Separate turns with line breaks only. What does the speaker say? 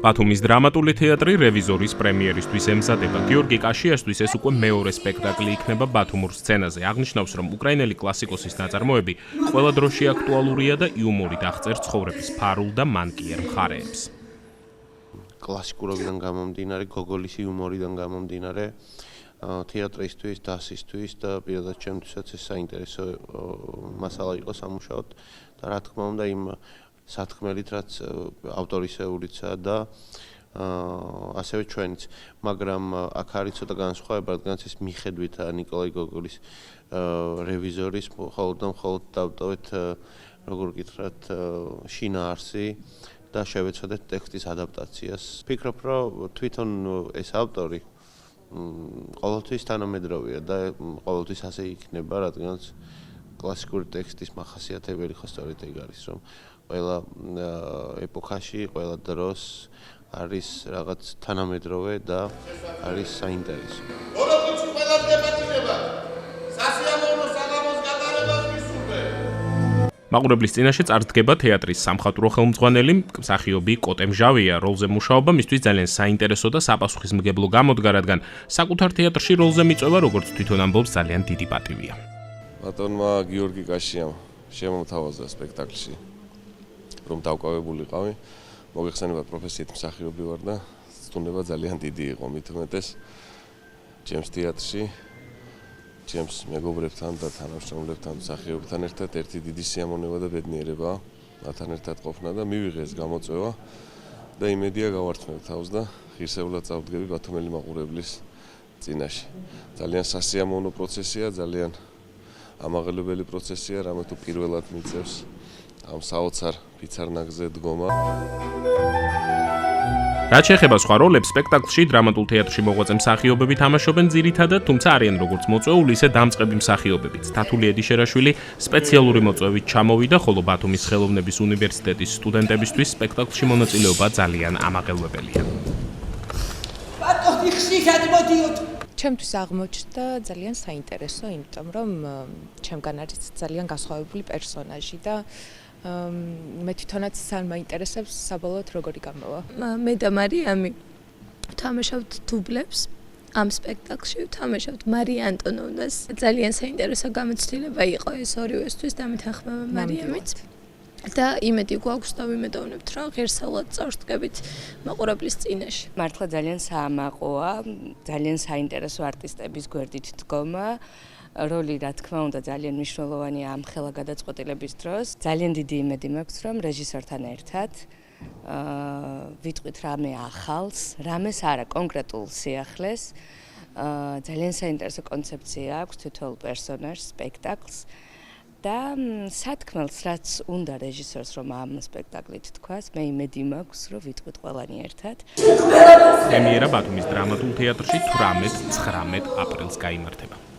ბათუმის დრამატული თეატრი რევიზორის პრემიერისთვის ემზადება. გიორგი კაშიაშვილის ეს უკვე მეორე სპექტაკლი იქნება ბათუმურ სცენაზე. აღნიშნავს, რომ უკრაინელი კლასიკოსის ნაწარმოები ყველა დროში აქტუალურია და იუმორით აღწერს ცხოვრების ფარულ და მანკიერ მხარეებს.
კლასიკურობიდან გამომდინარე, გოგოლის იუმორიდან გამომდინარე, თეატრისთვის, დასისთვის და პირადად ჩემთვისაც ეს საინტერესო მასალა იყო სამუშაოდ და რა თქმა უნდა იმ სათქმელით, რაც ავტორისეულიცა და ასევე ჩვენიც, მაგრამ აქ არის ცოტა განსხვავება, რადგანაც ეს მიხედვითაა ნიკოლაი გოგოლის რევიზორის, მხოლოდ და მხოლოდ დავტოვეთ, როგორ გითხრათ, შინაარსი და შევეცადეთ ტექსტის ადაპტაციას. ვფიქრობ, რომ თვითონ ეს ავტორი ყოველთვის თანამედროვეა და ყოველთვის ასე იქნება, რადგანაც კლასიკური ტექსტის მახასიათებელი ხო სწორედ ეგ არის, რომ ყველა ეპოქაში, ყველა დროს არის რაღაც თანამედროვე და არის საინტერესო.
როდესაც ყველა დებატირება სასიამოვნო საღამოს გატარებას მისურვე.
მაყურებლის წინაშე წარდგება თეატრის სამხატვრო ხელმძღვანელი, მსახიობი კოტე მჟავია. როლზე მუშაობა მისთვის ძალიან საინტერესო და საპასუხისმგებლო გამოდგა, რადგან საკუთარ თეატრში როლზე მიწვევა, როგორც თვითონ ამბობს, ძალიან დიდი პატივია.
ბატონმა გიორგი კაშიამ შემომთავაზა სპექტაკლში, რომ დავკავებულიყავი. მოგეხსენებათ, პროფესიით მსახიობი ვარ და სტუმრობა ძალიან დიდი იყო, მით უმეტეს ჩემს თეატრში, ჩემს მეგობრებთან და თანამშრომლებთან, მსახიობთან ერთად ერთი დიდი სიამოვნება და ბედნიერებაა მათთან ერთად ყოფნა და მივიღე ეს გამოწვევა და იმედია გავართმევ თავს და ღირსეულად წავდგები ბათუმელი მაყურებლის წინაშე. ძალიან სასიამოვნო პროცესია, ძალიან ამაღლებელი პროცესია, რამე თუ პირველად მიწევს ამ საოცარ ფიცარნაგზე დგომა.
რაც შეეხება სხვა როლებს, სპექტაკლში დრამატულ თეატრში მოღვაწე მსახიობები თამაშობენ ძირითადად, თუმცა არიან როგორც მოწვეული, ისე დამწყები მსახიობებიც. თათული ედიშერაშვილი სპეციალური მოწვევით ჩამოვიდა, ხოლო ბათუმის ხელოვნების უნივერსიტეტის სტუდენტებისთვის სპექტაკლში მონაწილეობა ძალიან ამაღელვებელია.
ბატონი ხშირად მოდიოთ.
ჩემთვის აღმოჩნდა ძალიან საინტერესო, იმიტომ რომ ჩემგან არის ძალიან განსხვავებული პერსონაჟი და მე თვითონაც ძალიან მაინტერესებს საბოლოოდ როგორი გამოვა. მე და მარიამი ვთამაშავთ დუბლებს ამ სპექტაკლში, ვთამაშავთ მარია ანტონოვნას. ძალიან საინტერესო გამოცდილება იყო ეს ორივესთვის და მეთანხმება მარიამიც. და იმედი გვაქვს და ვიმედოვნებთ, რომ ღირსეულად წავსდგებით მაყურებლის წინაშე.
მართლა ძალიან საამაყოა, ძალიან საინტერესო არტისტების გვერდით დგომა. როლი, რა თქმა უნდა, ძალიან მნიშვნელოვანია ამ ხელა გადაწყვეტილების დროს. ძალიან დიდი იმედი მაქვს, რომ რეჟისორთან ერთად ვიტყვით რამე ახალს, რამეს არა კონკრეტულ სიახლეს. ძალიან საინტერესო კონცეფცია აქვს თითოეულ პერსონაჟს, სპექტაკლს. და სათქმელს, რაც უნდა რეჟისორს, რომ ამ სპექტაკლით თქვას, მე იმედი მაქვს, რომ ვიტყვით ყველანი ერთად.
პრემიერა ბათუმის დრამატულ თეატრში 18-19 აპრილს გაიმართება.